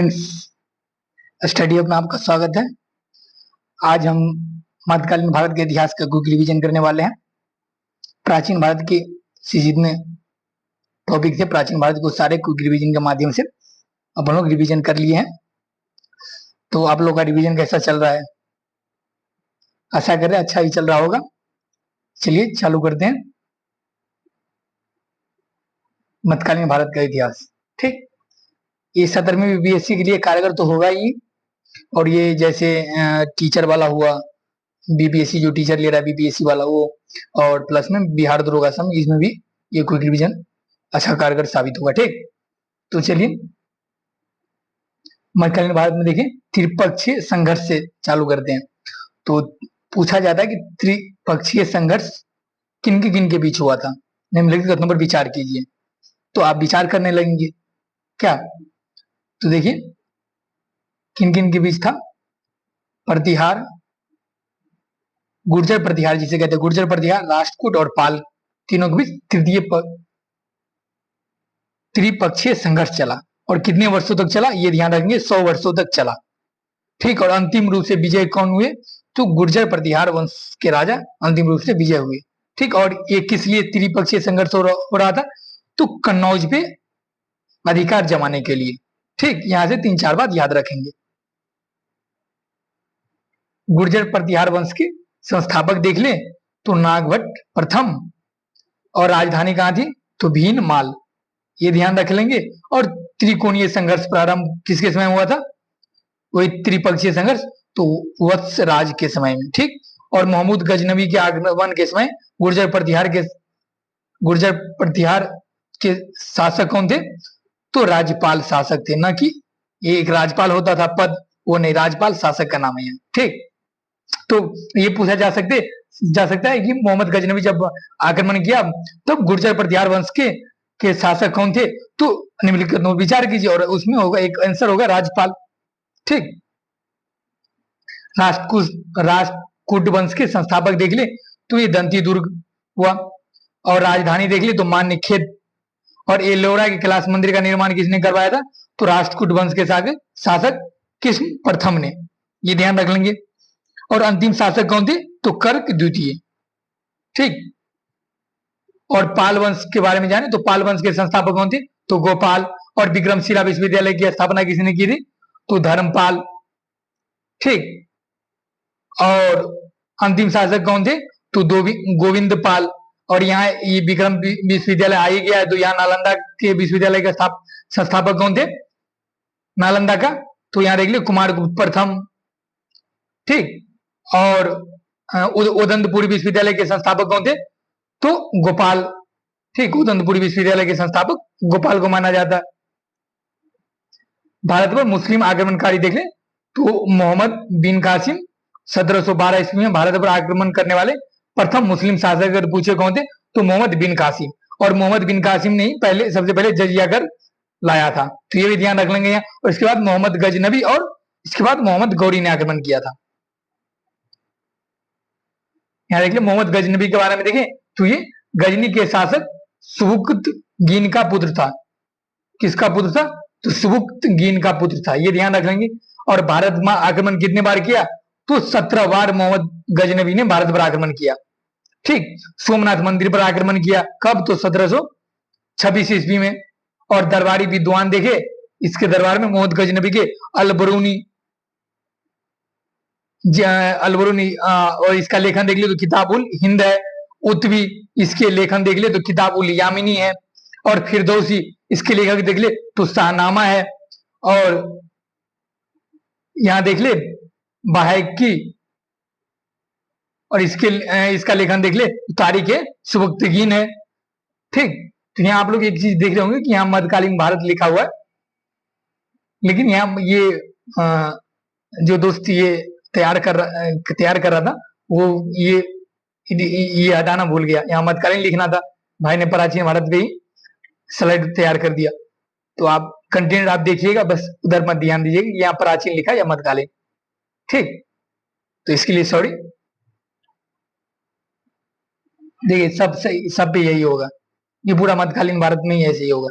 Study में आपका स्वागत है। आज हम मध्यकालीन भारत के इतिहास का क्विक रिवीजन करने वाले हैं। प्राचीन भारत के जितने टॉपिक थे, प्राचीन भारत को सारे क्विक रिवीजन के माध्यम से अपन लोग रिवीजन कर लिए हैं। तो आप लोग का रिवीजन कैसा चल रहा है? आशा कर रहे हैं अच्छा ही चल रहा होगा। चलिए चालू करते हैं। मध्यकालीन भारत का इतिहास, ठीक। ये 17वीं बीपीएससी के लिए कारगर तो होगा ही, और ये जैसे टीचर वाला हुआ, बीपीएससी जो टीचर ले रहा है बीपीएससी वाला वो, और प्लस में बिहार दरोगा सम, इसमें भी ये क्विक रिवीजन अच्छा कारगर साबित होगा, ठीक। तो चलिए मध्यकालीन भारत में देखिए त्रिपक्षीय संघर्ष से चालू करते हैं। तो पूछा जाता है कि त्रिपक्षीय संघर्ष किन के बीच हुआ था, निम्नलिखित कथनों पर विचार कीजिए। तो आप विचार करने लगेंगे क्या? तो देखिए किन के बीच था? प्रतिहार, गुर्जर प्रतिहार जिसे कहते हैं, गुर्जर प्रतिहार, राष्ट्रकूट और पाल, तीनों के बीच त्रिपक्षीय संघर्ष चला। और कितने वर्षों तक चला ये ध्यान रखेंगे, 100 वर्षों तक चला, ठीक। और अंतिम रूप से विजय कौन हुए? तो गुर्जर प्रतिहार वंश के राजा अंतिम रूप से विजय हुए, ठीक। और ये किस लिए त्रिपक्षीय संघर्ष हो रहा था? तो कन्नौज पे अधिकार जमाने के लिए, ठीक। यहां से 3-4 बात याद रखेंगे। गुर्जर प्रतिहार वंश के संस्थापक देख ले तो नागभट्ट प्रथम, और राजधानी कहां थी? तो भीन माल, ये ध्यान रख लेंगे। और त्रिकोणीय संघर्ष प्रारंभ किसके समय हुआ था? वही त्रिपक्षीय संघर्ष, तो वत्स राज के समय में, ठीक। और महमूद गजनवी के आगमन के समय गुर्जर प्रतिहार के शासक कौन थे? तो राज्यपाल शासक थे, न कि ये एक राज्यपाल होता था पद, वो नहीं, राज्यपाल शासक का नाम है, ठीक। तो ये पूछा जा सकता है कि मोहम्मद गजनवी जब आक्रमण किया तब गुर्जर प्रतिहार वंश के शासक कौन थे? तो निम्नलिखित विचार कीजिए, और उसमें होगा एक आंसर होगा राज्यपाल, ठीक। राष्ट्रकूट वंश के संस्थापक देख ले तो ये दंती दुर्ग हुआ, और राजधानी देख ले तो मान्यखेत। और एलोरा के कैलाश मंदिर का निर्माण किसने करवाया था? तो राष्ट्रकूट वंश के शासक कृष्ण प्रथम ने, ये ध्यान रख लेंगे। और अंतिम शासक कौन थे? तो कर्क द्वितीय, ठीक। और पाल वंश के बारे में जाने तो पाल वंश के संस्थापक कौन थे? तो गोपाल। और विक्रमशिला विश्वविद्यालय की स्थापना किसने की थी? तो धर्मपाल, ठीक। और अंतिम शासक कौन थे? तो गोविंद पाल। और यहाँ ये विक्रम विश्वविद्यालय आ ही गया है, तो यहाँ नालंदा के विश्वविद्यालय का संस्थापक कौन थे? नालंदा का, तो यहाँ देख लिया कुमारगुप्त प्रथम, ठीक। और उदंतपुरी विश्वविद्यालय के संस्थापक कौन थे? तो गोपाल, ठीक। उदंतपुरी विश्वविद्यालय के संस्थापक गोपाल को माना जाता है। भारत पर मुस्लिम आक्रमणकारी देख ले तो मोहम्मद बिन कासिम 1712 ईस्वी में भारत पर आक्रमण करने वाले प्रथम मुस्लिम शासक अगर पूछे कौन थे? तो मोहम्मद बिन कासिम। और मोहम्मद बिन कासिम ने ही सबसे पहले जजिया कर लाया था, तो ये भी ध्यान रख लेंगे यहाँ। और इसके बाद मोहम्मद गजनबी, और इसके बाद मोहम्मद गौरी ने आक्रमण किया था। यहाँ देखिए मोहम्मद गजनबी के बारे में देखें तो ये गजनी के शासक सुबुक्तगीन का पुत्र था। किसका पुत्र था? तो सुबुक्तगीन का पुत्र था, ये ध्यान रख लेंगे। और भारत में आक्रमण कितने बार किया? तो 17 बार मोहम्मद गजनबी ने भारत पर आक्रमण किया, ठीक। सोमनाथ मंदिर पर आक्रमण किया, कब? तो 1726 ईस्वी में। और दरबारी विद्वान देखे, इसके दरबार में मोहम्मद गजनबी के अलबरूनी और इसका लेखन देख ले तो किताबुल हिंद है। उत्वी, इसके लेखन देख ले तो किताबुल यामिनी है। और फिरदौसी, इसके लेखक देख ले तो शाहनामा है। और यहां देख ले बाहकी, और इसका लेखन देख ले तो तारीख है सुबक्तगीन है, ठीक। तो यहाँ आप लोग एक चीज देख रहे होंगे कि यहाँ मध्यकालीन भारत लिखा हुआ है, लेकिन यहाँ ये जो दोस्त ये तैयार कर रहा था वो ये हटाना भूल गया, यहाँ मध्यकालीन लिखना था, भाई ने प्राचीन भारत पे ही स्लाइड तैयार कर दिया। तो आप कंटेंट आप देखिएगा, बस उधर मत ध्यान दीजिएगा, यहाँ प्राचीन लिखा या मध्यकालीन, ठीक। तो इसके लिए सॉरी। देखिए सब सही, सब पे यही होगा, ये पूरा मध्यकालीन भारत में ही ऐसे ही होगा।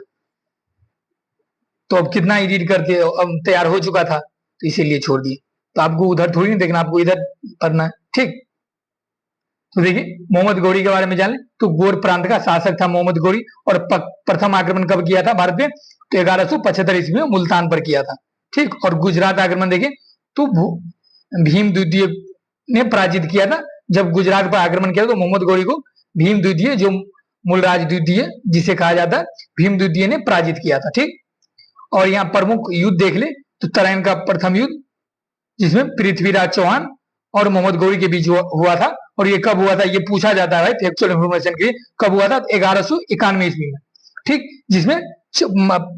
तो अब कितना एडिट करके अब तैयार हो चुका था, तो इसीलिए छोड़ दिए। तो आपको उधर थोड़ी नहीं देखना, आपको इधर पढ़ना है, ठीक। तो देखिए मोहम्मद गौरी के बारे में जान लें। तो गोर प्रांत का शासक था मोहम्मद गौरी, और प्रथम आक्रमण कब किया था भारत में? तो 1175 ईस्वी में मुल्तान पर किया था, ठीक। और गुजरात आक्रमण देखें तो भीम द्वितीय ने पराजित किया था। जब गुजरात पर आक्रमण किया तो मोहम्मद गौरी को भीम द्वितीय, जो मूलराज द्वितीय जिसे कहा जाता है, भीम द्वितीय ने पराजित किया था, ठीक। और यहाँ प्रमुख युद्ध देख ले तो तराइन का प्रथम युद्ध, जिसमें पृथ्वीराज चौहान और मोहम्मद गौरी के बीच हुआ था। और ये कब हुआ था ये पूछा जाता है फैक्चुअल इंफॉर्मेशन के लिए, कब हुआ था? 1191 ईस्वी में, ठीक, जिसमें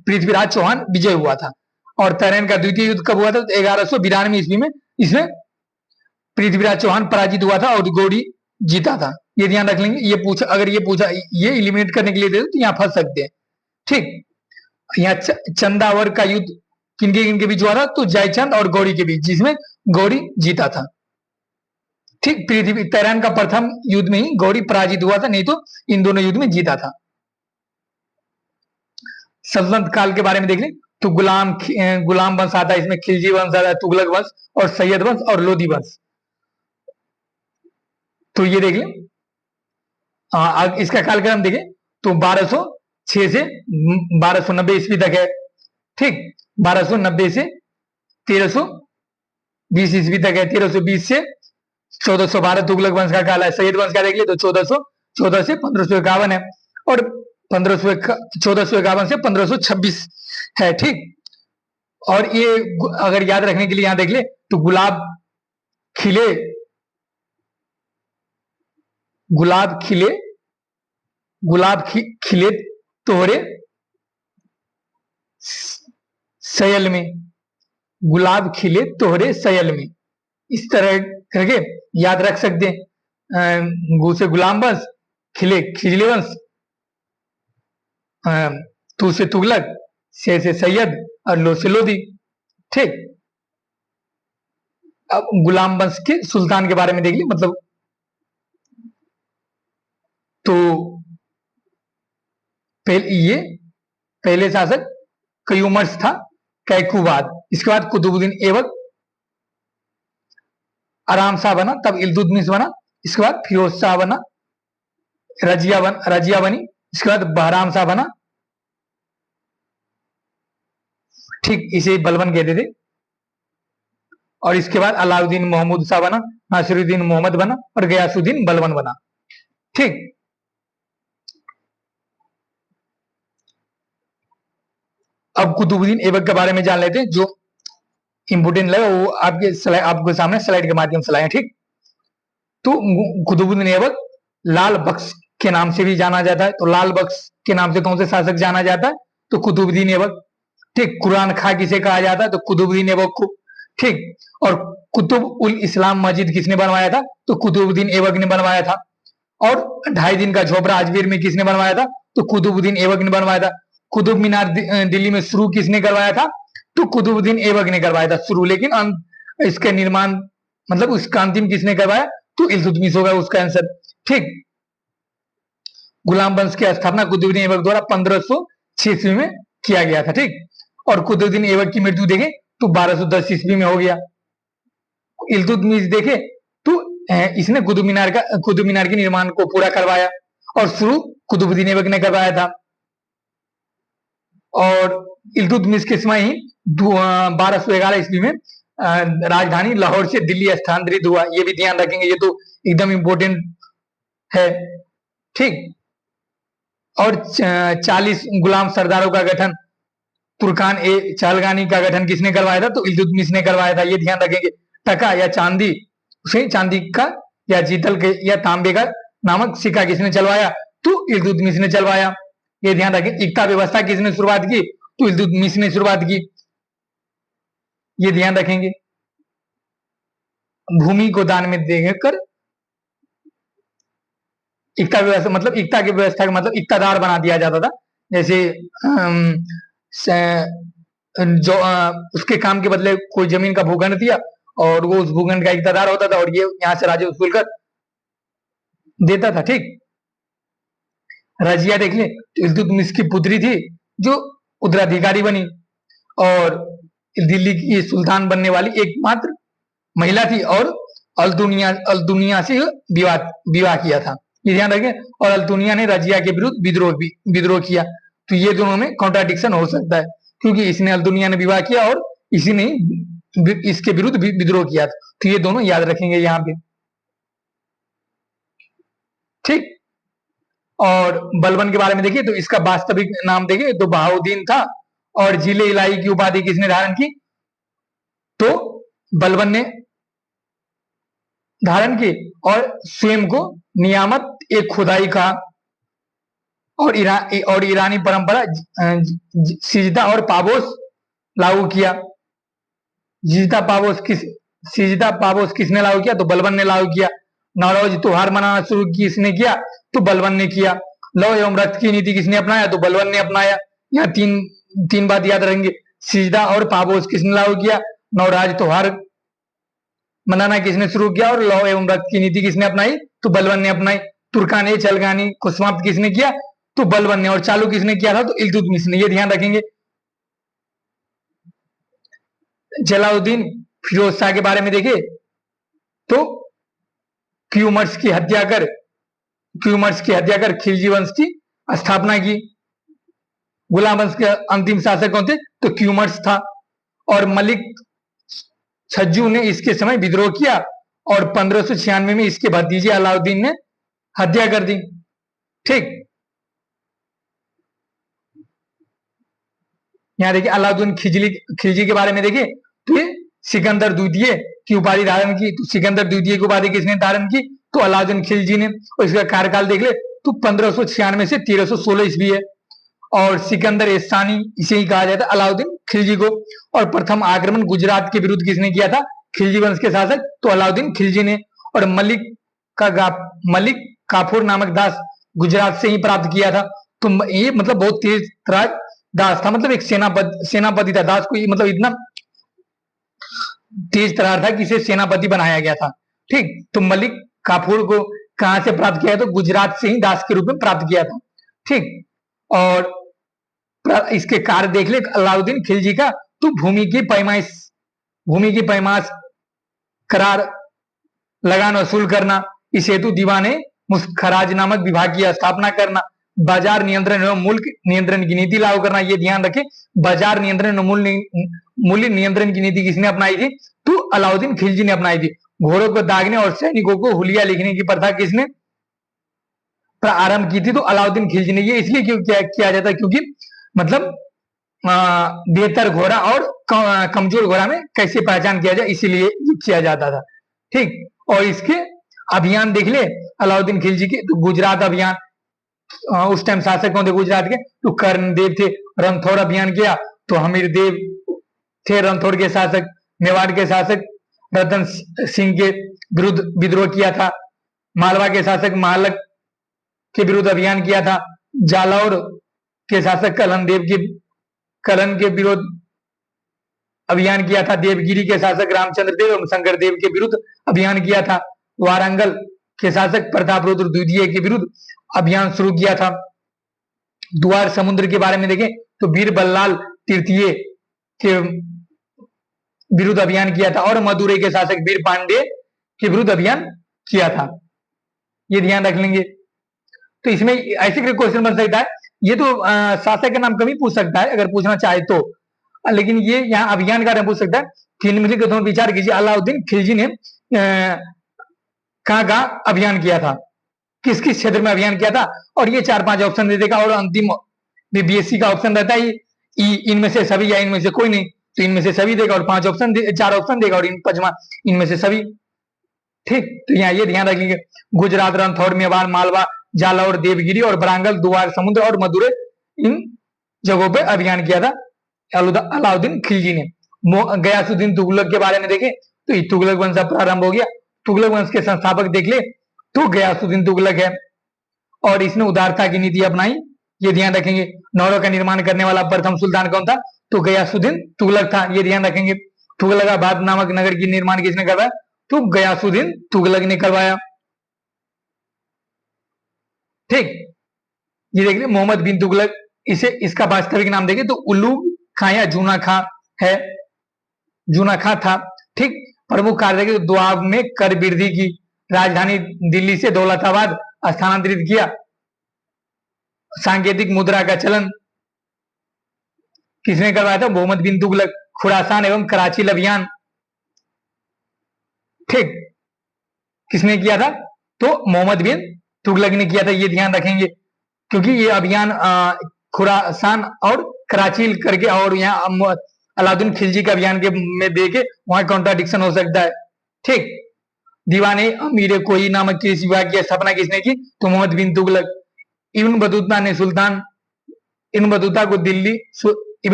पृथ्वीराज चौहान विजय हुआ था। और तराइन का द्वितीय युद्ध कब हुआ था? 1192 ईस्वी में, इसमें पृथ्वीराज चौहान पराजित हुआ था और गौरी जीता था। ये ध्यान रख लेंगे। ये पूछा, अगर ये पूछा, ये इलिमिनेट करने के लिए दे दो तो यहाँ फंस सकते हैं, ठीक। यहाँ चंदावर का युद्ध किनके बीच हुआ था? तो जयचंद और गौरी के बीच, जिसमें गौरी जीता था, ठीक। पृथ्वी तैरान का प्रथम युद्ध में ही गौरी पराजित हुआ था, नहीं तो इन दोनों युद्ध में जीता था। सल्तनत काल के बारे में देख लें तो गुलाम वंश आता है, इसमें खिलजी वंश आता है, तुगलक वंश और सैयद वंश और लोधी वंश। तो ये देख लें, इसका कालक्रम देखें तो 1206 से 1290 ईस्वी तक है, ठीक। 1290 से 1320 ईस्वी तक है। 1320 से 1412 तुगलक वंश का काल है। सैयद वंश का देख लिया तो 1414 से 1551 है। और 1451 से 1526 है, ठीक। और ये अगर याद रखने के लिए यहां देख ले तो गुलाब खिले तोहरे सयल में, गुलाब खिले तोहरे सयल में, इस तरह करके याद रख सकते हैं। गु से गुलाम वंश, खिजले वंश, तू से तुगलक, से सैयद और लो से लोधी, ठीक। अब गुलाम वंश के सुल्तान के बारे में देख ली, मतलब तो पहले शासक कयूमर्स था, कैकुबाद। इसके बाद कुतुबुद्दीन ऐबक आराम शाह बना, तब इल्तुतमिश बना। इसके बाद फिरोज शाह बना, रजिया बनी। इसके बाद बहराम शाह बना, ठीक, इसे बलबन कहते थे। और इसके बाद अलाउद्दीन महमूद शाह बना, नासिरुद्दीन मोहम्मद बना और गयासुद्दीन बलबन बना, ठीक। अब कुतुबुद्दीन ऐबक के बारे में जान लेते हैं, जो इंपोर्टेंट लगे वो आपके सामने स्लाइड के माध्यम से लाए, ठीक। तो कुतुबुद्दीन ऐबक लाल बख्श के नाम से भी जाना जाता है। तो लाल बख्श के नाम से कौन से शासक जाना जाता है? तो कुतुबुद्दीन ऐबक, ठीक। कुरान खां किसे कहा जाता है? तो कुतुबुद्दीन ऐबक को, ठीक। और कुतुब उल इस्लाम मस्जिद किसने बनवाया था? तो कुतुबुद्दीन ऐबक ने बनवाया था। और 2.5 दिन का झोपड़ा अजमेर में किसने बनवाया था? तो कुतुबुद्दीन ऐबक ने बनवाया था। कुतुब मीनार दिल्ली में शुरू किसने करवाया था? तो कुतुबुद्दीन ऐबक ने करवाया था शुरू, लेकिन इसका निर्माण, मतलब उसका अंतिम किसने करवाया? तो इल्तुतमिश होगा उसका आंसर, ठीक। गुलाम वंश की स्थापना कुतुबुद्दीन ऐबक द्वारा 1506 ईस्वी में किया गया था, ठीक। और कुतुबुद्दीन ऐबक की मृत्यु देखें तो 1210 ईस्वी में हो गया। इल्तुतमिश देखे तो इसने कुतुब मीनार के निर्माण को पूरा करवाया, और शुरू कुतुबुद्दीन ऐबक ने करवाया था। और इल्तुतमिश के समय ही 1211 ईस्वी में राजधानी लाहौर से दिल्ली स्थानांतरित हुआ। ये भी ध्यान रखेंगे, ये तो एकदम इंपॉर्टेंट है, ठीक। और 40 गुलाम सरदारों का गठन, तुर्कान ए चालगानी का गठन किसने करवाया था? तो इल्तुतमिश ने करवाया था, ये ध्यान रखेंगे। टका या चांदी, उसे चांदी का या जीतल के या तांबे का नामक सिक्का किसने चलवाया? तो इल्तुतमिश ने चलवाया, ये ध्यान रखें। इक्ता व्यवस्था किसने शुरुआत की? तो इल्तुतमिश ने शुरुआत की, ये ध्यान रखेंगे। भूमि को दान में देकर इक्ता व्यवस्था, मतलब इक्ता की व्यवस्था का मतलब इक्तादार बना दिया जाता था। जैसे जो उसके काम के बदले कोई जमीन का भूखंड दिया और वो उस भूखंड का इक्तादार होता था, और ये यहाँ से राजस्व वसूल कर देता था, ठीक। रजिया देख ले तो इल्तुतमिश की पुत्री थी जो उत्तराधिकारी बनी। और दिल्ली की सुल्तान बनने वाली एकमात्र महिला थी, और अल दुनिया से विवाह किया था, ये ध्यान रखें। और अल दुनिया ने रजिया के विरुद्ध विद्रोह किया। तो ये दोनों में कॉन्ट्राडिक्शन हो सकता है, क्योंकि इसने अल दुनिया ने विवाह किया और इसी ने इसके विरुद्ध विद्रोह किया था। तो ये दोनों याद रखेंगे यहाँ पे, ठीक। और बलबन के बारे में देखिए तो इसका वास्तविक नाम देखिए तो बहाउद्दीन था, और जिले इलाही की उपाधि किसने धारण की? तो बलबन ने धारण की, और स्वयं को नियामत एक खुदाई का और ईरानी परंपरा सिजदा और पाबोस लागू किया। सिजदा पाबोस किसने लागू किया? तो बलबन ने लागू किया। नौरोज त्योहार मनाना शुरू किसने किया? तो बलबन ने किया। लौ एवं रक्त की नीति किसने अपनाया? तो बलबन ने अपनाया। यहाँ तीन बात याद रहेंगे। सिजदा और पाबोस किसने लागू किया? नवराज त्योहार मनाना किसने शुरू किया? और लौ एवं रक्त की नीति किसने अपनाई? तो बलबन ने अपनाई। तुर्काने चलगानी को समाप्त किसने किया? तो बलबन ने। और चालू किसने किया था? तो इल्तुतमिश ने। ये ध्यान रखेंगे। जलालुद्दीन फिरोज शाह के बारे में देखें तो क्यूमर्स की हत्या कर खिलजी वंश की स्थापना की। गुलाम वंश के अंतिम शासक कौन थे? तो क्यूमर्स था। और मलिक छज्जू ने इसके समय विद्रोह किया, और 1596 में इसके भतीजे अलाउद्दीन ने हत्या कर दी, ठीक। यहाँ देखिए अलाउद्दीन खिलजी के बारे में देखिए तो ये सिकंदर द्वितीय की उपाधि धारण की। तो सिकंदर द्वितीय की उपाधि किसने धारण की? तो अलाउद्दीन खिलजी ने। और इसका कार्यकाल देख ले तो 1596 से 1316 ईस्वी है। और सिकंदर एहसानी इसे ही कहा जाता है, अलाउद्दीन खिलजी को। और प्रथम आक्रमण गुजरात के विरुद्ध किसने किया था? खिलजी वंश के शासक तो अलाउद्दीन खिलजी ने। और मलिक काफूर नामक दास गुजरात से ही प्राप्त किया था। तो ये मतलब बहुत तेज तराज दास था, मतलब एक सेनापति था। दास को मतलब इतना तेज तरार था कि इसे सेनापति बनाया गया था, ठीक। तो मलिक काफूर को कहां से प्राप्त किया? तो गुजरात से ही दास के रूप में प्राप्त किया था, ठीक। और इसके कार्य देख ले अलाउद्दीन खिलजी का। तो भूमि की पैमाइश करार लगान वसूल करना, इस हेतु दीवाने खराज नामक विभाग की स्थापना करना, बाजार नियंत्रण एवं मूल्य नियंत्रण की नीति लागू करना। ये ध्यान रखें, बाजार नियंत्रण एवं मूल्य नियंत्रण की नीति किसने अपनाई थी? तो अलाउद्दीन खिलजी ने अपनाई थी। घोड़ों को दागने और सैनिकों को हुलिया लिखने की प्रथा किसने प्रारंभ की थी? तो अलाउद्दीन खिलजी ने। ये इसलिए क्यों किया जाता है? क्योंकि मतलब बेहतर घोड़ा और कमजोर घोड़ा में कैसे पहचान किया जाए, इसीलिए ये किया जाता था, ठीक। और इसके अभियान देख ले अलाउद्दीन खिलजी के। तो गुजरात अभियान, उस टाइम शासक कौन थे गुजरात के? तो कर्णदेव थे। रणथोड़ अभियान किया तो हमीर देव थे रणथोड़ के शासक। मेवाड़ के शासक रतन सिंह के विरुद्ध विद्रोह किया था। मालवा के शासक महालक के विरुद्ध अभियान किया था। जालौर के शासक कलन के विरुद्ध अभियान किया था। देवगिरी के शासक रामचंद्र देव एवं शंकर देव के विरुद्ध अभियान किया था। वारंगल के शासक प्रताप रुद्र द्वितीय के विरुद्ध अभियान शुरू किया था। द्वार समुद्र के बारे में देखें तो वीर बल्लाल तृतीय के विरुद्ध अभियान किया था। और मदुरई के शासक वीर पांडे के विरुद्ध अभियान किया था। ये ध्यान रख लेंगे। तो इसमें ऐसे क्वेश्चन बन सकता है, ये तो शासक का नाम कभी पूछ सकता है अगर पूछना चाहे तो, लेकिन ये यहाँ अभियान का नाम पूछ सकता है। तो विचार कीजिए अलाउद्दीन खिलजी ने कहाँ कहाँ अभियान किया था, किस किस क्षेत्र में अभियान किया था, और ये 4-5 ऑप्शन दे देगा। और अंतिम बीएससी का ऑप्शन रहता है इनमें से सभी या इनमें से कोई नहीं, तो इनमें से सभी देगा और 4 ऑप्शन देगा और पांचवा इनमें से सभी, ठीक। तो यहाँ ये ध्यान रखेंगे गुजरात, रणथोड़, मेवाड़, मालवा, जालौर, देवगिरी और बरांगल, दुआर समुद्र और मदुरै, इन जगहों पे अभियान किया था अलाउद्दीन खिलजी ने। गयासुद्दीन तुगलक के बारे में देखें तो तुगलक वंश प्रारंभ हो गया। तुगलक वंश के संस्थापक देख ले तो गयासुद्दीन तुगलक है, और इसने उदारता की नीति अपनाई, ये ध्यान रखेंगे। नौरों का निर्माण करने वाला प्रथम सुल्तान कौन था? तो गयासुद्दीन तुगलक था, ये ध्यान रखेंगे। तुगलकाबाद नामक नगर की निर्माण किसने करवाया? तो गयासुद्दीन तुगलक ने करवाया, ठीक। ये देख ले मोहम्मद बिन तुगलक, इसका वास्तविक नाम देखें तो उलूग खां या जूना खां है, जूना खां था। ठीक, प्रमुख कार्य के दोआब में कर वृद्धि की, राजधानी दिल्ली से दौलताबाद स्थानांतरित किया, सांकेतिक मुद्रा का चलन किसने करवाया था? मोहम्मद बिन तुगलक। खुरासान एवं कराची अभियान, ठीक, किसने किया था? तो मोहम्मद बिन तुगलक ने किया था, ये ध्यान रखेंगे, क्योंकि ये अभियान खुरासान और कराची करके, और यहाँ अलाउद्दीन खिलजी के अभियान के में देके वहां कॉन्ट्राडिक्शन हो सकता है। ठीक, दीवाने अमीर कोई नामक कृषि विभाग की स्थापना किसने की? तो मोहम्मद बिन तुगलक। इब्न बतूता ने सुल्तान इब्न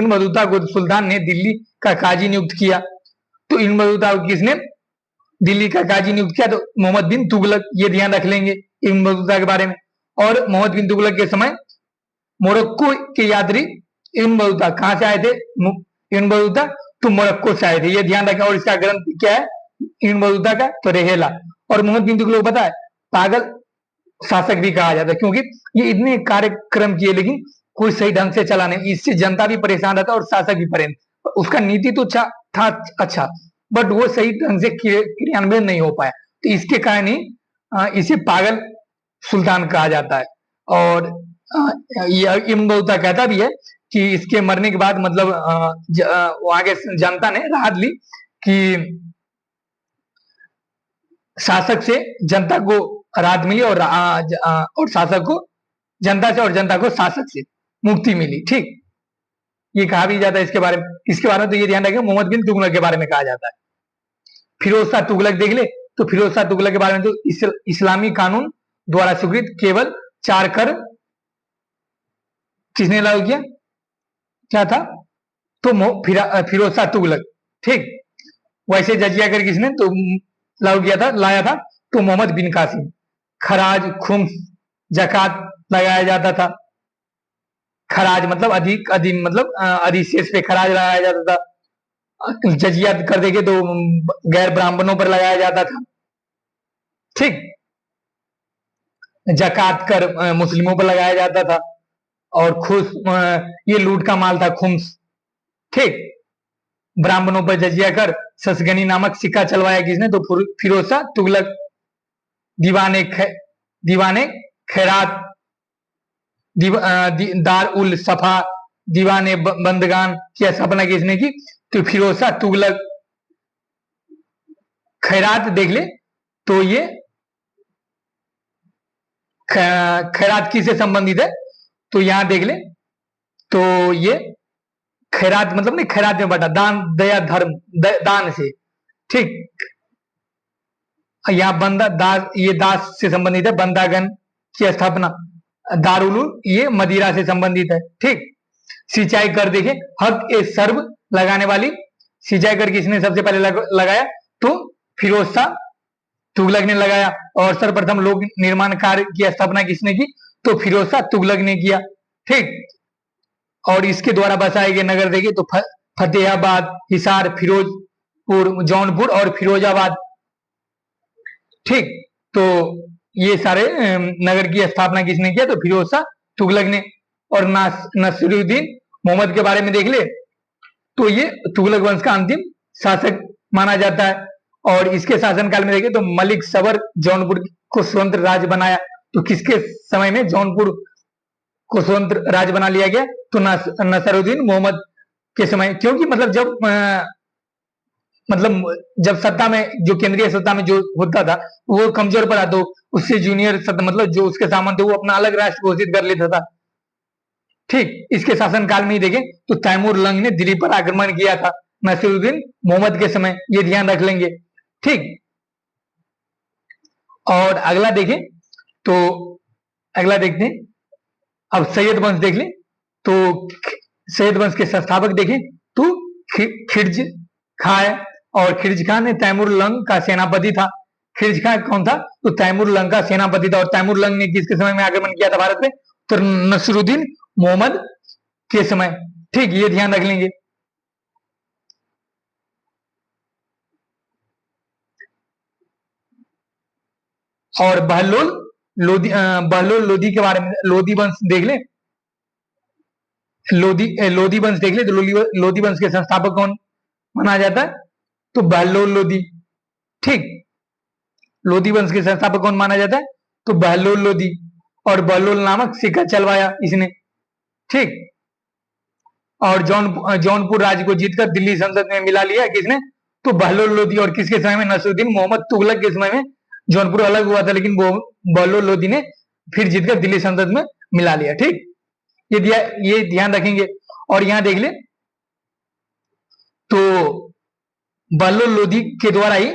बतूता को सुल्तान ने दिल्ली का काजी नियुक्त किया। तो इब्न बतूता को किसने दिल्ली का काजी नियुक्त किया? तो मोहम्मद बिन तुगलक। ये ध्यान रख लेंगे इब्न बतूता के बारे में। और मोहम्मद बिन तुगलक के समय मोरक्को के यात्री इब्न बतूता कहां से आए थे? इब्न बतूता तो मोरक्को से आए थे, ये ध्यान रखें। और इसका ग्रंथ क्या है इब्न बतूता का? तो रेहेला। और मोहम्मद बिन तुगलक पता है पागल शासक भी कहा जाता है, क्योंकि ये इतने कार्यक्रम किए लेकिन कोई सही ढंग से चला नहीं, इससे जनता भी परेशान रहता और शासक भी परेशान। उसका नीति तो था अच्छा, बट वो सही ढंग से क्रियान्वयन नहीं हो पाया, तो इसके कारण ही इसे पागल सुल्तान कहा जाता है। और ये इब्न बतूता कहता भी है कि इसके मरने के बाद मतलब वहां के जनता ने राहत ली कि शासक से जनता को राहत मिली, और शासक को जनता से, और जनता को शासक से मुक्ति मिली। ठीक, ये कहा भी जाता है इसके बारे में। इसके बारे में तो ये ध्यान रखें मोहम्मद बिन तुगलक के बारे में कहा जाता है। फिरोज शाह तुगलक देख ले, तो फिरोज शाह तुगलक के बारे में तो इस्लामी कानून द्वारा स्वीकृत केवल 4 कर किसने लागू किया? क्या था? तो फिरोज शाह तुगलक। ठीक, वैसे जजिया कर किसने तो लागू किया था, लाया था? तो मोहम्मद बिन कासिम। खराज, खुम्स, जकात लगाया जाता था। खराज मतलब अधिक मतलब अधिशेष पे खराज लगाया जाता था। जजिया कर देंगे तो गैर ब्राह्मणों पर लगाया जाता था। ठीक, जकात कर मुस्लिमों पर लगाया जाता था। और खुश ये लूट का माल था, खुम्स। ठीक, ब्राह्मणों पर जजिया कर ससगनी नामक सिक्का चलवाया किसने? तो फिरोज शाह तुगलक। दीवाने खैरात, दार उल सफा, दीवाने बंदगान की स्थापना किसने की? तो फिरोज शाह तुगलक। खैरात देख ले, तो ये खैरात किससे संबंधित है? तो यहां देख ले, तो ये खैरात मतलब नहीं, खैरात में बटा दान, दया, धर्म, दान से। ठीक, यहाँ बंदा दास, ये दास से संबंधित है। बंदागन की स्थापना, दारुल ये मदिरा से संबंधित है। ठीक, सिंचाई कर देखे, हक ए सर्व लगाने वाली, सिंचाई कर किसने सबसे पहले लगाया? तो फिरोज शाह तुगलक ने लगाया। और सर्वप्रथम लोक निर्माण कार्य की स्थापना किसने की? तो फिरोज शाह तुगलक ने किया। ठीक, और इसके द्वारा बसाए गए नगर देखे तो फतेहाबाद, हिसार, फिरोजपुर, जौनपुर और फिरोजाबाद। ठीक, तो ये सारे नगर की स्थापना किसने किया? तो फिरोज शाह तुगलक ने। और नसीरुद्दीन मोहम्मद के बारे में देख ले, तो ये तुगलक वंश का अंतिम शासक माना जाता है। और इसके शासनकाल में देखें तो मलिक सबर जौनपुर को स्वतंत्र राज्य बनाया। तो किसके समय में जौनपुर को स्वतंत्र राज्य बना लिया गया? तो नसीरुद्दीन मोहम्मद के समय, क्योंकि मतलब जब सत्ता में, जो केंद्रीय सत्ता में जो होता था वो कमजोर पड़ा, तो उससे जूनियर सत्ता मतलब जो उसके सामंत थे वो अपना अलग राष्ट्र घोषित कर लेता था। ठीक, इसके शासनकाल में ही देखें तो तैमूर लंग ने दिल्ली पर आक्रमण किया था नसीरुद्दीन मोहम्मद के समय, ये ध्यान रख लेंगे। ठीक, और अगला देखें तो अगला देखते हैं, अब सैयद वंश देख लें। तो सैयद वंश के संस्थापक देखें तो खिरज खां है, और खिरज खां ने तैमूर लंग का सेनापति था। खिरज खां कौन था? तो तैमूर लंग का सेनापति था। और तैमूर लंग ने किसके समय में आक्रमण किया था भारत में? तो नसीरुद्दीन मोहम्मद के समय। ठीक, ये ध्यान रख लेंगे। और बहलोल लोधी के बारे में, लोधी वंश देख ले। लोधी वंश देख ले तो लोधी वंश के संस्थापक कौन माना जाता है? तो बहलोल लोधी। ठीक, लोधी वंश के संस्थापक कौन माना जाता है? तो बहलोल लोधी। और बहलोल नामक सिक्का चलवाया इसने। ठीक, और जौनपुर राज्य को जीतकर दिल्ली संसद में मिला लिया किसने? तो बहलोल लोधी। और किसके समय में? नसरुद्दीन मोहम्मद तुगलक के समय में जौनपुर अलग हुआ था, लेकिन वो बहलोल लोधी ने फिर जीतकर दिल्ली संसद में मिला लिया। ठीक, ये ध्यान रखेंगे। और यहां देख ले तो बहलोल लोधी के द्वारा ही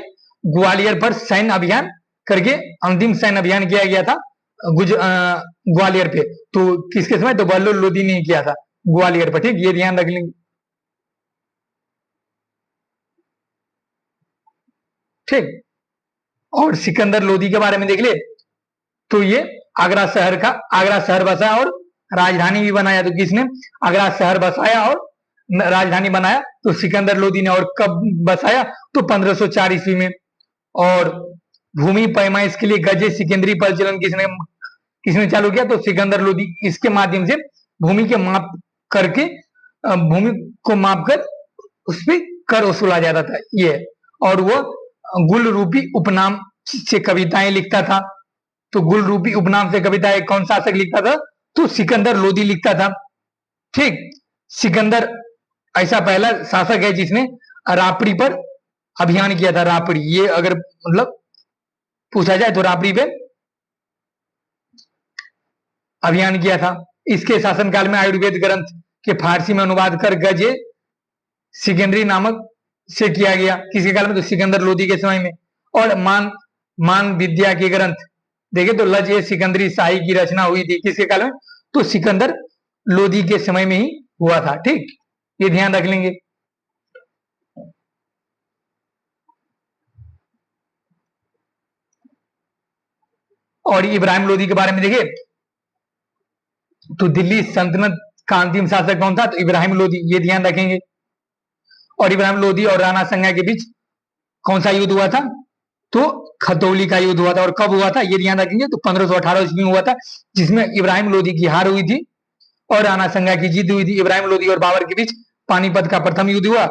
ग्वालियर पर सैन्य अभियान करके अंतिम सैन्य अभियान किया गया था ग्वालियर पे। तो किसके समय? तो बहलोल लोधी ने किया था ग्वालियर पर। ठीक, ये ध्यान रख लेंगे। ठीक, और सिकंदर लोधी के बारे में देख ले तो ये आगरा शहर बसाया और राजधानी भी बनाया। तो किसने आगरा शहर बसाया और राजधानी बनाया? तो सिकंदर लोधी ने। और कब बसाया? तो 1504 ईस्वी में। और भूमि पैमाइश के लिए गजे सिकंदरी प्रचलन किसने चालू किया? तो सिकंदर लोधी। इसके माध्यम से भूमि के माप करके भूमि को माप कर उस पर कर वसूला जाता था ये। और वो गुल रूपी उपनाम से कविताएं लिखता था। तो गुल रूपी उपनाम से कविताएं कौन शासक लिखता था? तो सिकंदर लोधी लिखता था। ठीक, सिकंदर ऐसा पहला शासक है जिसने रापड़ी पर अभियान किया था। रापड़ी, ये अगर मतलब पूछा जाए तो रापड़ी पे अभियान किया था। इसके शासनकाल में आयुर्वेद ग्रंथ के फारसी में अनुवाद कर गजे सिकंदरी नामक से किया गया। किसके काल में? तो सिकंदर लोधी के समय में। और मान विद्या के ग्रंथ देखे तो लज ए सिकंदरी शाही की रचना हुई थी। किसके काल में? तो सिकंदर लोधी के समय में ही हुआ था। ठीक, ये ध्यान रख लेंगे। और इब्राहिम लोधी के बारे में देखे तो दिल्ली सल्तनत का अंतिम शासक कौन था? तो इब्राहिम लोधी, ये ध्यान रखेंगे। और इब्राहिम लोधी और राणा संगा के बीच कौन सा युद्ध हुआ था? तो खतौली का युद्ध हुआ था। और कब हुआ था? ये ध्यान रखेंगे। तो 1518 ईस्वी में हुआ था, जिसमें इब्राहिम लोधी की हार हुई थी और राणा संगा की जीत हुई थी। इब्राहिम लोधी और बाबर के बीच पानीपत का प्रथम युद्ध हुआ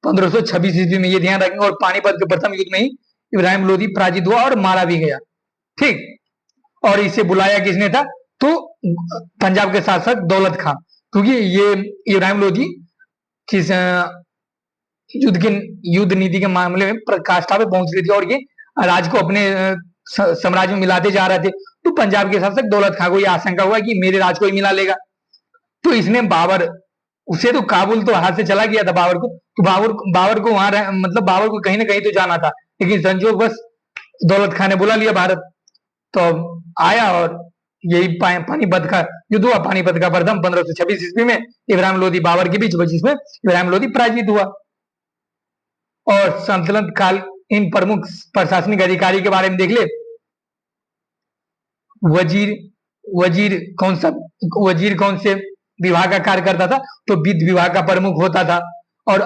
1526 ईस्वी में, ये ध्यान रखेंगे। और पानीपत के प्रथम युद्ध में ही इब्राहिम लोधी पराजित हुआ और मारा भी गया। ठीक, और इसे बुलाया किसने था? तो पंजाब के शासक दौलत खां, क्योंकि ये इब्राहिम लोधी किस युद्ध नीति के मामले में प्रकाष्ठा पे पहुंच रही थी और ये राज को अपने साम्राज्य में मिलाते जा रहे थे। तो पंजाब के शासक दौलत खां को यह आशंका हुआ कि मेरे राज को ही मिला लेगा। तो इसने उसे तो काबुल तो हाथ से चला गया था बाबर को। तो बाबर को वहां मतलब बाबर को कहीं ना कहीं तो जाना था, लेकिन संजोग बस दौलत खां ने बुला लिया भारत। तो आया और यही पानीपत का युद्ध हुआ। पानीपत का प्रथम 1526 ईस्वी में इब्राहिम लोधी बाबर के बीच, जिसमें इब्राहिम लोधी पराजित हुआ। और सल्तनत काल इन प्रमुख प्रशासनिक अधिकारी के बारे में देख ले। वजीर कौन से विभाग का कार्य करता था? तो वित्त विभाग का प्रमुख होता था। और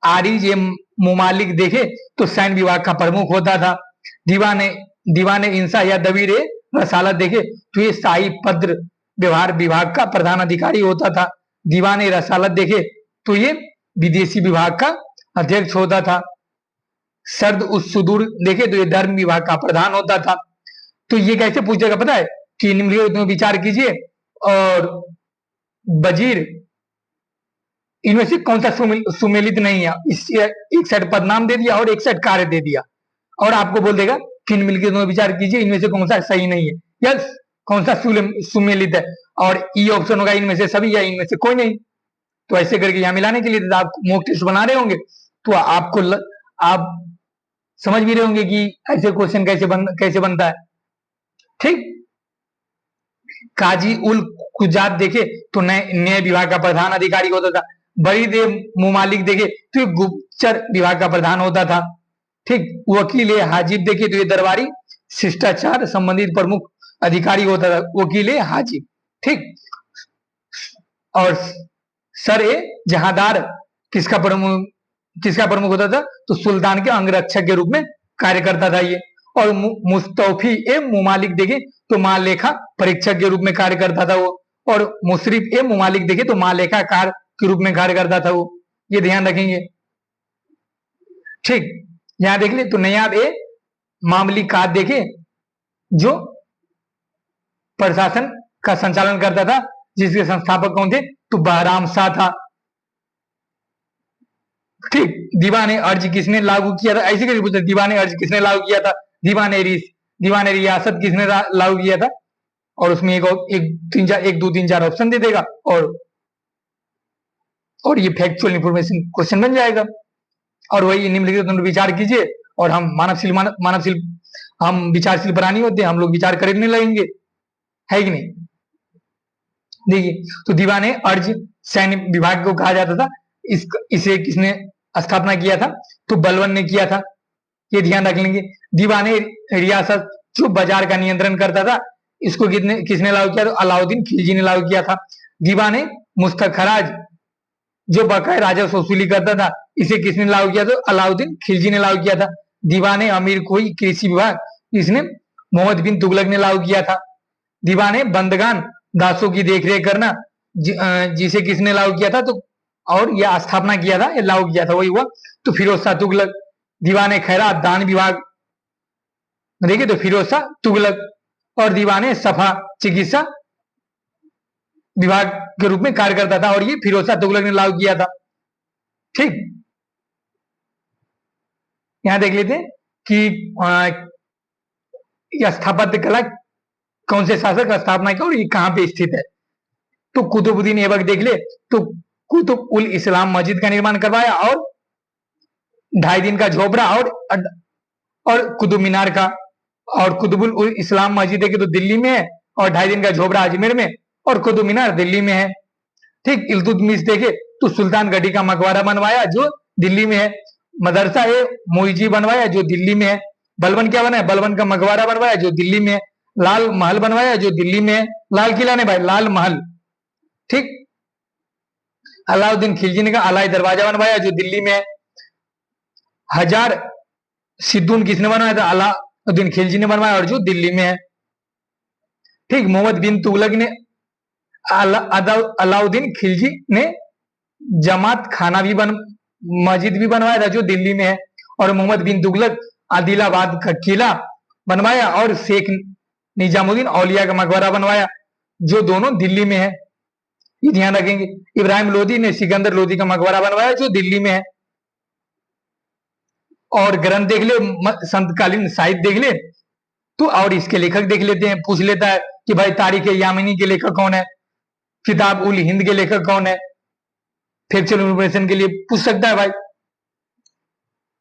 आरिज मुमालिक देखे तो सैन्य विभाग का प्रमुख होता था। दीवान इंसा या दबीर रसालत देखे तो ये शाही पत्र व्यवहार विभाग का प्रधान अधिकारी होता था। दीवान रसालत देखे तो ये विदेशी विभाग का अध्यक्ष होता था। सर्द उस सुदूर देखे तो ये धर्म विभाग का प्रधान होता था। तो ये कैसे पूछेगा पता है कि निम्नलिखित में विचार कीजिए और वजीर इनमें से कौन सा सुमेलित नहीं है। एक सेट पदनाम दे दिया और एक सेट कार्य दे दिया और आपको बोल देगा कि निम्नलिखित में विचार कीजिए इनमें से कौन सा सही नहीं है या कौन सा सुमेलित है। और ई ऑप्शन होगा इनमें से सभी या इनमें से कोई नहीं। तो ऐसे करके यहाँ मिलाने के लिए आप मॉक टेस्ट बना रहे होंगे तो आप समझ भी रहे होंगे कि ऐसे क्वेश्चन कैसे बनता है। ठीक, काजी उल कुजात देखे तो न्याय विभाग का प्रधान अधिकारी होता था। बरीदेव मुमालिक देखे तो गुप्तचर विभाग का प्रधान होता था। ठीक, वकील हाजिब देखे तो ये दरबारी शिष्टाचार संबंधित प्रमुख अधिकारी होता था। वकील हाजिब। ठीक, और सर ए जहादार किसका प्रमुख होता था? तो सुल्तान के अंगरक्षक के रूप में कार्य करता था ये। और मुस्तौफी ए मुमालिक देखे तो महालेखा परीक्षक के रूप में कार्य करता था वो। और मुशरिफ ए मुमालिक देखे तो मालेकाकार के रूप में कार्य करता था वो, ये ध्यान रखेंगे। ठीक, यहां देख ले तो नयाब ए मामलिकात देखे जो प्रशासन का संचालन करता था, जिसके संस्थापक कौन थे, तो बहराम शाह था। ठीक, दीवान अर्ज किसने लागू किया था, ऐसे कैसे पूछते, दीवान अर्ज किसने लागू किया था, दीवान रियासत किसने लागू किया था, और उसमें एक दो तीन चार ऑप्शन दे देगा और ये फैक्चुअल इंफॉर्मेशन क्वेश्चन बन जाएगा। और वही निम्नलिखित विचार कीजिए, और हम मानवशील हम विचारशील प्राणी होते हैं, हम लोग विचार करने लगेंगे, है कि नहीं। देखिए, तो दीवान अर्ज सैन्य विभाग को कहा जाता था, इसे किसने स्थापना किया था, तो बलबन ने किया था, ये ध्यान रख लेंगे। दीवान रियासत जो बाजार का नियंत्रण करता था, इसको किसने लागू किया, तो अलाउद्दीन खिलजी ने लागू किया था। दीवान मुस्तखराज जो बकाया राजस्व वसूली करता था, इसे किसने लागू किया, तो अलाउद्दीन खिलजी ने लागू किया था। दीवान अमीर कोई कृषि विभाग, इसने मोहम्मद बिन तुगलक ने लागू किया था। दीवान बंदगान दासों की देखरेख करना, जिसे किसने लागू किया था, तो और यह स्थापना किया था, यह लागू किया था, वही हुआ तो फिरोज शाह तुगलक। दीवान खैरात दान विभाग देखिए तो फिरोज शाह तुगलक, और दीवान सफा चिकित्सा विभाग के रूप में कार्य करता था, और ये फिरोज शाह तुगलक ने लागू किया था। ठीक, यहां देख लेते हैं कि स्थापत्य कला कौन से शासक का स्थापना किया और ये कहां पे स्थित है, तो कुतुबुद्दीन ऐबक देख ले तो कुतुब उल इस्लाम मस्जिद का निर्माण करवाया, और 2.5 दिन का झोपड़ा और कुतुब मीनार का, और कुतुबुल उल इस्लाम मस्जिद है कि तो दिल्ली में है, और 2.5 दिन का झोपड़ा अजमेर में, और कुतुब मीनार दिल्ली में है। ठीक, इल्तुतमिश देखे तो सुल्तान गढ़ी का मकबरा बनवाया जो दिल्ली में है। मदरसा ए मोइजी बनवाया जो दिल्ली में है। बलबन क्या बनाया, बलबन का मकबरा बनवाया जो दिल्ली में है। लाल महल बनवाया जो दिल्ली में है, लाल किला ने भाई, लाल महल। ठीक, अलाउद्दीन खिलजी ने का अलाई दरवाजा बनवाया जो दिल्ली में है। हजार सिद्दून किसने बनवाया था, अलाउद्दीन खिलजी ने बनवाया और जो दिल्ली में है। ठीक, मोहम्मद बिन तुगलक ने अलाउद्दीन खिलजी ने जमात खाना भी मस्जिद भी बनवाया था जो दिल्ली में है। और मोहम्मद बिन तुगलक आदिलाबाद का किला बनवाया, और शेख निजामुद्दीन औलिया का मकबरा बनवाया जो दोनों दिल्ली में है, ये ध्यान रखेंगे। इब्राहिम लोदी ने सिकंदर लोदी का मकबरा बनवाया जो दिल्ली में है। और ग्रंथ देख ले, संतकालीन साहित्य देख ले तो, और इसके लेखक देख लेते हैं, पूछ लेता है कि भाई तारीख यामिनी के लेखक कौन है, किताब उल हिंद के लेखक कौन है, फैक्चुअल इंफॉर्मेशन के लिए पूछ सकता है भाई।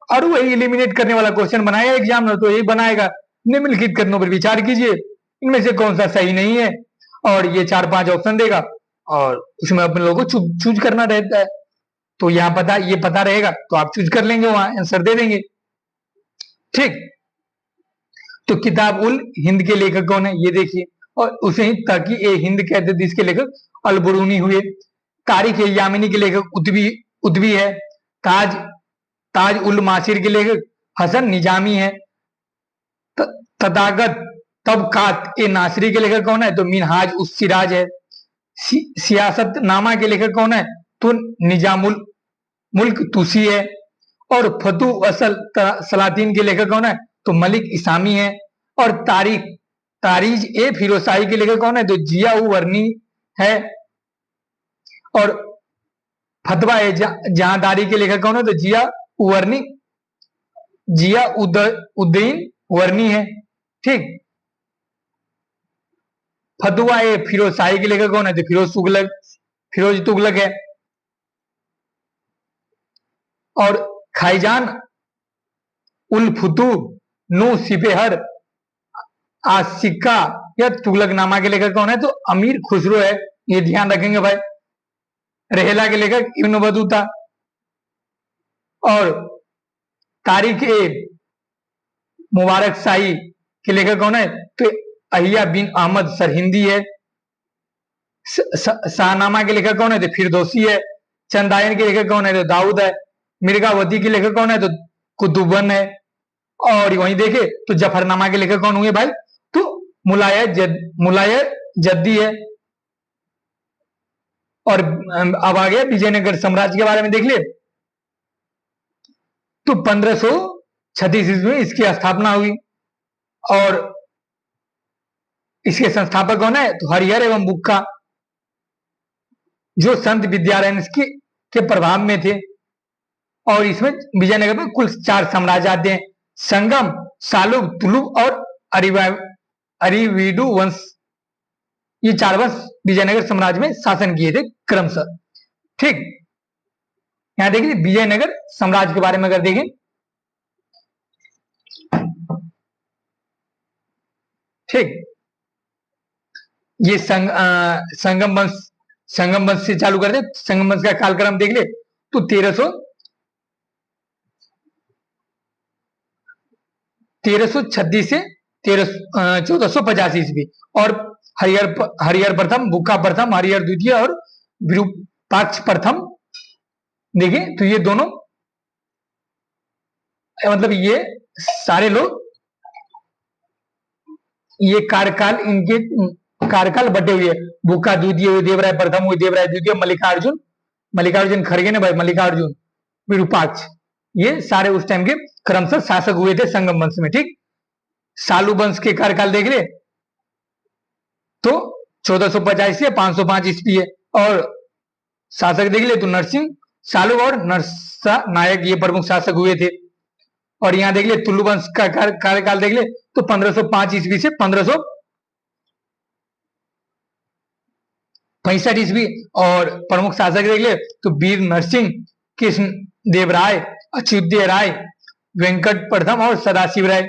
और वही एलिमिनेट करने वाला क्वेश्चन बनाया एग्जाम में, तो यही बनाएगा, निम्नलिखित कथनों पर विचार कीजिए, इनमें से कौन सा सही नहीं है, और ये 4-5 ऑप्शन देगा, और उसमें अपने लोगों को चूज करना रहता है। तो यहाँ ये पता रहेगा तो आप चूज कर लेंगे, वहां आंसर दे देंगे। ठीक, तो किताब उल हिंद के लेखक कौन है, ये देखिए, और उसे ही ताकि ए हिंद कहते थे, इसके लेखक अल बुरूनी हुए। तारीख यामिनी के लेखक उद्वी है। ताज उल मासिर के लेखक हसन निजामी है। तथागत तबकात ए नासरी के लेखक कौन है, तो मिनहाज उस सिराज है। सियासत नामा के लेखक कौन है, तो निजामुल मुल्क तुसी है। और फतू असल सलातीन के लेखक कौन है, तो मलिक इसामी है। और तारीज ए फिरोशाही के लेखक कौन है, तो जिया वर्नी है। और फतवा ए जहांदारी के लेखक कौन है, तो जिया उद्दीन वर्नी है। ठीक, फतवा ए फिरोशाही के लेखक कौन है, तो फिरोज तुगलक है। और खाईजान उल फुतू नु सिपेहर आशिका या तुगलकनामा के लेखक कौन है, तो अमीर खुसरो है, ये ध्यान रखेंगे भाई। रहेला के लेखक इब्न बतूता। और तारीख ए मुबारक शाही के लेखक कौन है, तो अहिया बिन अहमद सरहिंदी है। शाहनामा के लेखक कौन है, तो फिरदौसी है। चंदायन के लेखक कौन है, तो दाऊद है। मिर्गावती के लेखक कौन है, तो कुतुबन है। और वहीं देखे तो जफरनामा के लेखक कौन हुए भाई, तो मुलाय जद्दी है। और अब आ गया विजयनगर साम्राज्य के बारे में देख ले। तो 1536 ईस्वी में इसकी स्थापना हुई और इसके संस्थापक कौन है? तो हरिहर एवं बुक्का, जो संत विद्यारायण के प्रभाव में थे। और इसमें विजयनगर में कुल 4 साम्राज्य आते हैं, संगम, सालुब, तुलुब और अरिवीडु वंश। ये 4 वंश विजयनगर साम्राज्य में शासन किए थे क्रमशः। ठीक, यहां देखिए विजयनगर साम्राज्य के बारे में अगर देखें, ठीक, ये संगम वंश से चालू करते। संगम वंश का कालक्रम देख ले तो 1336 से 1450 ईस्वी। और हरिहर प्रथम, बुक्का प्रथम, हरिहर द्वितीय और विरूपाक्ष प्रथम, देखिए तो ये दोनों मतलब ये सारे लोग ये कार्यकाल, इनके कार्यकाल बटे हुए। बुक्का द्वितीय हुए, देवराय प्रथम हुए, देवराय द्वितीय, मल्लिकार्जुन खड़गे ने भाई, मल्लिकार्जुन, विरूपाक्ष, ये सारे उस टाइम के क्रमशः शासक हुए थे संगम वंश में। ठीक, सालू वंश के कार्यकाल देख ले तो 1450 से 505 ईस्वी है। और शासक देख ले तो नरसिंह, सालू और नरसा नायक ये प्रमुख शासक हुए थे। और यहां देख ले तुलु वंश का कार्यकाल देख ले तो 1505 ईस्वी से 1565 ईस्वी। और प्रमुख शासक देख ले तो वीर नरसिंह, कृष्ण देव राय, अच्युत राय, वेंकट प्रथम और सदाशिव राय।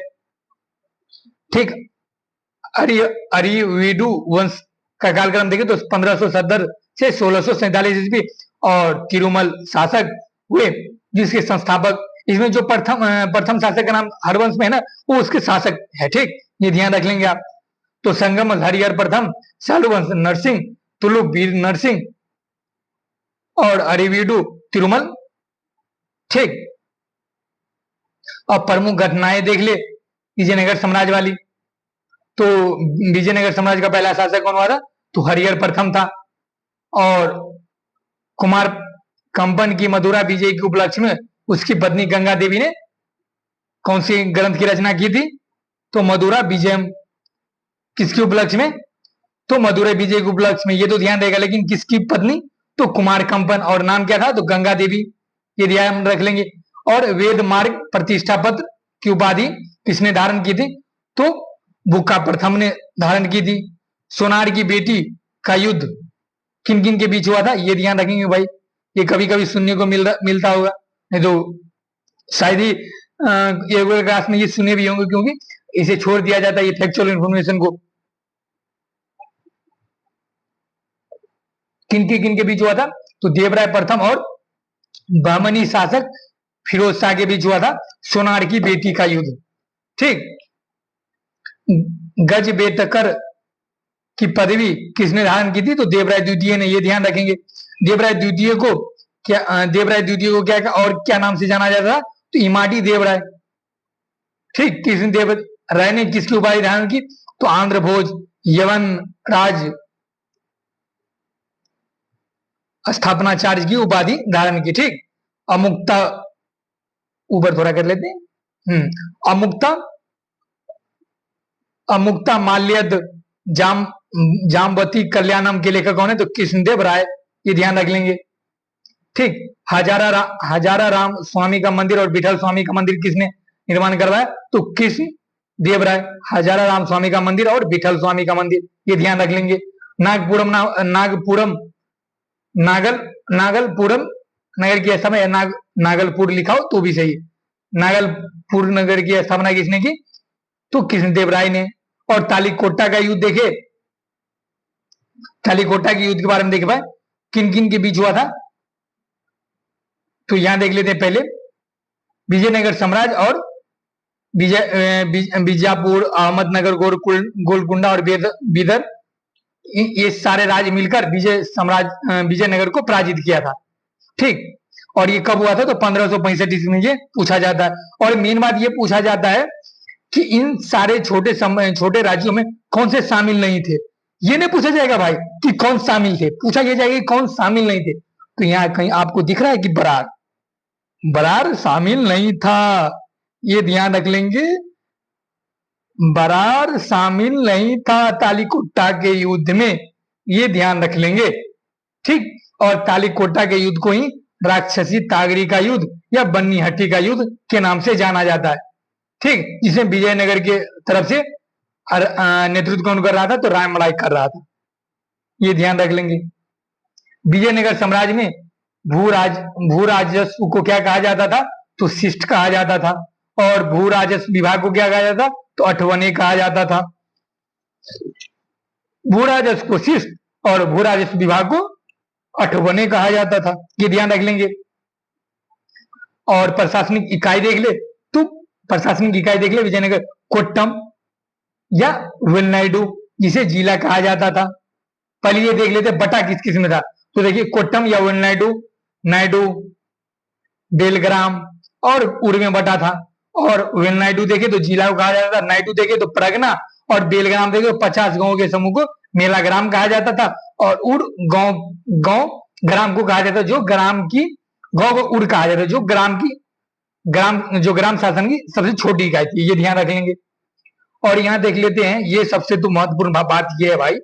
ठीक, अरिवीडु वंश का कालक्रम देखें तो 1570 से 1647 ईस्वी। और तिरुमल शासक हुए जिसके संस्थापक, इसमें जो प्रथम शासक का नाम हरवंश में है ना, वो उसके शासक है। ठीक, ये ध्यान रख लेंगे आप। तो संगम हरिहर प्रथम, सालू वंश नरसिंह, तुलु वीर नरसिंह और अरिवीडु तिरुमल। ठीक, अब प्रमुख घटनाएं देख ले विजयनगर साम्राज्य वाली। तो विजयनगर साम्राज्य का पहला शासक कौन हुआ था? तो हरिहर प्रथम था। और कुमार कंपन की मथुरा विजय के उपलक्ष्य में उसकी पत्नी गंगा देवी ने कौन सी ग्रंथ की रचना की थी? तो मधुरा विजयम। किसके उपलक्ष्य में? तो मधुरा विजय के उपलक्ष्य में। ये तो ध्यान रहेगा, लेकिन किसकी पत्नी? तो कुमार कंपन। और नाम क्या था? तो गंगा देवी, ये ध्यान रख लेंगे। और वेद मार्ग प्रतिष्ठा पत्र की उपाधि किसने धारण की थी? तो बुक्का प्रथम ने धारण की थी। सोनार की बेटी का युद्ध किन किन के बीच हुआ था? ये ध्यान रखेंगे भाई, ये कभी कभी सुनने को मिलता होगा, नहीं तो शायद ही क्लास में ये सुने भी होंगे, क्योंकि इसे छोड़ दिया जाता है ये फैक्चुअल इंफॉर्मेशन को। किन के बीच हुआ था? तो देवराय प्रथम और बहमनी शासक फिरोज शाह के बीच हुआ था सोनार की बेटी का युद्ध। ठीक, गज बेटकर की पदवी किसने धारण की थी? तो देवराय द्वितीय ने, ये ध्यान रखेंगे। देवराय द्वितीय को क्या और क्या नाम से जाना जाता था? तो इमाडी देवराय। ठीक, कृष्ण देव राय ने किसकी उपाधि धारण की? तो आंध्र भोज, यवन राज स्थापनाचार्य की उपाधि धारण की। ठीक, अमुक्ता, ऊपर थोड़ा कर लेते हैं। अमुक्ता माल्यद जामवती कल्याणम के लेखक कौन है? तो कृष्णदेव राय, ये ध्यान रख लेंगे। ठीक, हजारा राम स्वामी का मंदिर और विठल स्वामी का मंदिर किसने निर्माण करवाया? तो कृष्ण देव राय। हजारा राम स्वामी का मंदिर और विठल स्वामी का मंदिर, ये ध्यान रख लेंगे। नागलपुरम नगर की स्थापना, नागलपुर लिखा हो तो भी सही है। नागलपुर नगर की स्थापना किसने की? तो कृष्णदेव राय ने। और तालीकोटा का युद्ध देखे, तालीकोटा के युद्ध के बारे में देखे भाई, किन किन के बीच हुआ था? तो यहां देख लेते हैं पहले विजयनगर साम्राज्य और बीजापुर, अहमदनगर, गोलकुंडा और बीदर, ये सारे राज्य मिलकर विजयनगर को पराजित किया था। ठीक, और ये कब हुआ था? तो 1565 ईस्वी में ये पूछा जाता है। और मेन बात ये पूछा जाता है कि इन सारे छोटे राज्यों में कौन से शामिल नहीं थे? ये नहीं पूछा जाएगा भाई कि कौन शामिल थे, पूछा ये जाएगा कि कौन शामिल नहीं थे। तो यहाँ कहीं आपको दिख रहा है कि बरार, बरार शामिल नहीं था, ये ध्यान रख लेंगे। बरार शामिल नहीं था तालीकोटा के युद्ध में, ये ध्यान रख लेंगे। ठीक, और तालीकोटा के युद्ध को ही राक्षसी तागरी का युद्ध या बन्नीहट्टी का युद्ध के नाम से जाना जाता है। ठीक, जिसमें विजयनगर के तरफ से नेतृत्व कौन कर रहा था, तो रायमलाई कर रहा था, ये ध्यान रख लेंगे। विजयनगर साम्राज्य में भू राजस्व को क्या कहा जाता था, तो शिष्ट कहा जाता था, और भू राजस्व विभाग को क्या कहा जाता था, तो अठवने कहा जाता था। भू राजस्व को शिष्ट और भू राजस्व विभाग को अठवने कहा जाता था, ये ध्यान रख लेंगे। और प्रशासनिक इकाई देख ले, तो प्रशासनिक इकाई देख ले विजयनगर कोट्टम या वेलनाइडू, जिसे जिला कहा जाता था। पहले ये देख लेते बटा किस किस में था, तो देखिए कोट्टम या वेलनाइडू, नायडू, बेलग्राम और उड़ में बटा था। और वेलनाइडू देखे तो जिला को कहा जाता था, नायडू देखे तो परगना, और बेलग्राम देखे तो 50 गांव के समूह को मेलाग्राम कहा जाता था। और उड़ गांव ग्राम को कहा जाता, जो ग्राम की गांव को उड़ कहा जाता, जो ग्राम शासन की सबसे छोटी इकाई थी, ये ध्यान रखेंगे। और यहाँ देख लेते हैं, ये सबसे तो महत्वपूर्ण बात ये है भाई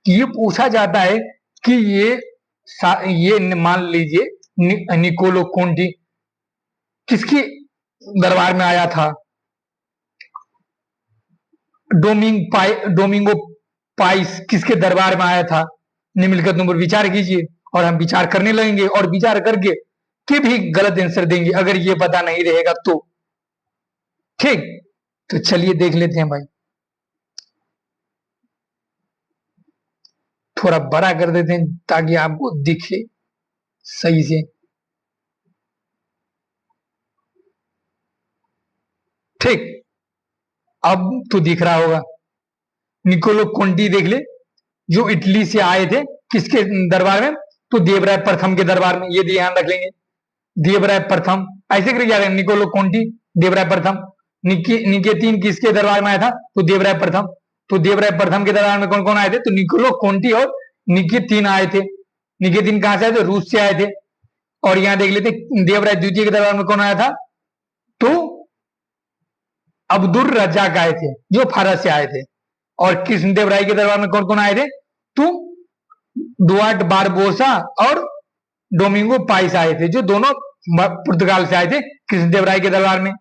कि ये पूछा जाता है कि ये मान लीजिए निकोलो कोंटी किसके दरबार में आया था, डोमिंगो पाइस किसके दरबार में आया था, निम्नलिखित पर विचार कीजिए। और हम विचार करने लगेंगे और विचार करके कि भी गलत आंसर देंगे अगर ये पता नहीं रहेगा तो। ठीक, तो चलिए देख लेते हैं भाई, थोड़ा बड़ा कर देते हैं ताकि आपको दिखे सही से। ठीक, अब तो दिख रहा होगा। निकोलो कोंटी देख ले, जो इटली से आए थे, किसके दरबार में, तो देवराय प्रथम के दरबार में, ये ध्यान रख लेंगे। देवराय प्रथम ऐसे करके जा रहे हैं, निकोलो कोंटी, देवराय प्रथम। निकेतीन किसके दरबार में आया था, तो देवराय प्रथम। तो देवराय प्रथम के दरबार में कौन कौन आए थे, तो निकोलो कोंटी और निकेतीन आए थे। निकेतीन कहां से आए थे, रूस से आए थे। और यहां देख लेते देवराय द्वितीय के दरबार में कौन आया था, तो अब्दुल रज्जाक आए थे, जो फारस से आए थे। और कृष्णदेव राय के दरबार में कौन कौन आए थे, तो डुआर्ट बारबोसा और डोमिंगो पाइस आए थे, जो दोनों पुर्तगाल से आए थे कृष्णदेव राय के दरबार में।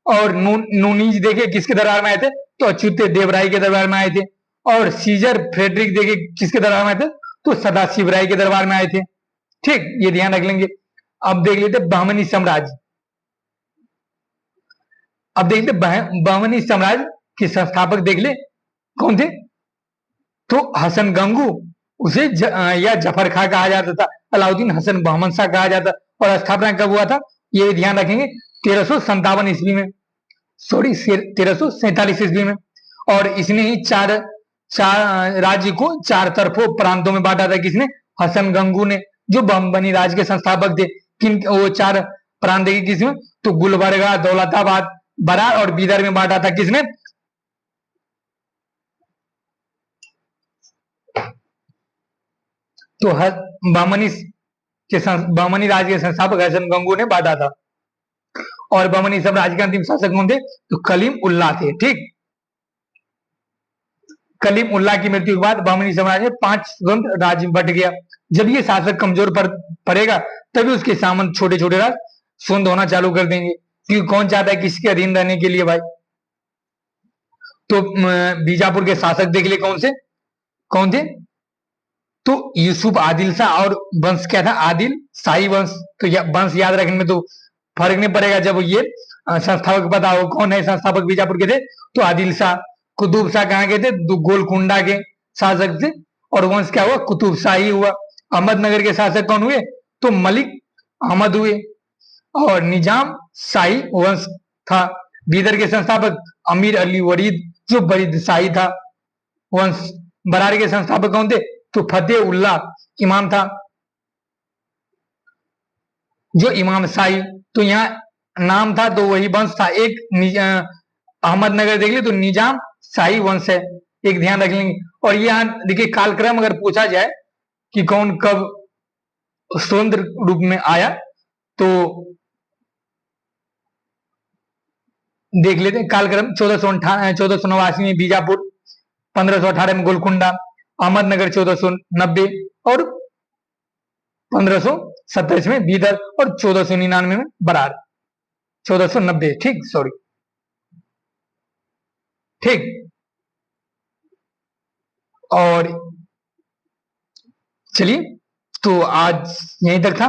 और नूनीज देखे किसके दरबार में आए थे, तो अच्युत देव राय के दरबार में आए थे। और सीजर फ्रेडरिक देखे किसके दरबार में आए थे, तो सदाशिव राय के दरबार में आए थे। ठीक, ये ध्यान रख लेंगे। अब देख लेते बहमनी साम्राज्य। अब देख लेते बहमनी साम्राज्य के संस्थापक देख ले कौन थे, तो हसन गंगू, उसे या जफर खां कहा जाता था, अलाउद्दीन हसन बहमन शाह कहा जाता। और स्थापना कब हुआ था, ये ध्यान रखेंगे 1357 ईस्वी में, सॉरी 1347 ईस्वी में। और इसने ही चार राज्य को चार तरफों प्रांतों में बांटा था, किसने, हसन गंगू ने, जो बहमनी राज्य के संस्थापक थे। किन वो चार प्रांत देखे किसमें, तो गुलबर्गा, दौलताबाद, बरार और बीदर में बांटा था, किसने, तो बहमनी राज्य के संस्थापक हसन गंगू ने बांटा था। और बहमनी साम्राज्य के अंतिम शासक कौन थे, तो कलीम उल्लाह थे। ठीक, कलीम उल्लाह की मृत्यु के बाद बहमनी साम्राज्य में 5 स्वतंत्र राज्य बट गया। जब ये शासक कमजोर पड़ेगा तभी उसके सामंत छोटे छोटे राज्य स्वतंत्र होना चालू कर देंगे, क्योंकि कौन चाहता है किसके अधीन रहने के लिए भाई। तो बीजापुर के शासक देख ले कौन थे, तो यूसुफ आदिल शाह, और वंश क्या था, आदिल शाही वंश। तो वंश याद रखने में तो फर्क नहीं पड़ेगा जब ये संस्थापक पता हो कौन है संस्थापक बीजापुर के थे, तो आदिल शाह। कुतुब शाह कहाँ के थे, गोलकुंडा के शासक थे, और वंश क्या हुआ, कुतुब शाही हुआ। अहमदनगर के शासक कौन हुए, तो मलिक अहमद हुए, और निजाम शाही वंश था। बीदर के संस्थापक अमीर अली वरीद, जो बरीद शाही था वंश। बरार के संस्थापक कौन थे, तो फतेह उल्लाह इमाम था, जो इमाम शाही। तो यहाँ नाम था तो वही वंश था। एक अहमदनगर देख ले तो निजाम शाही वंश है, एक ध्यान रख लेंगे। और यहाँ देखिए कालक्रम अगर पूछा जाए कि कौन कब स्वतंत्र रूप में आया, तो देख लेते हैं। कालक्रम 1489 में बीजापुर, 1518 में गोलकुंडा, अहमदनगर 1490 और 1527 में बीदर और 1499 में बरार। 1490, ठीक, सॉरी, ठीक। और चलिए, तो आज यहीं तक था।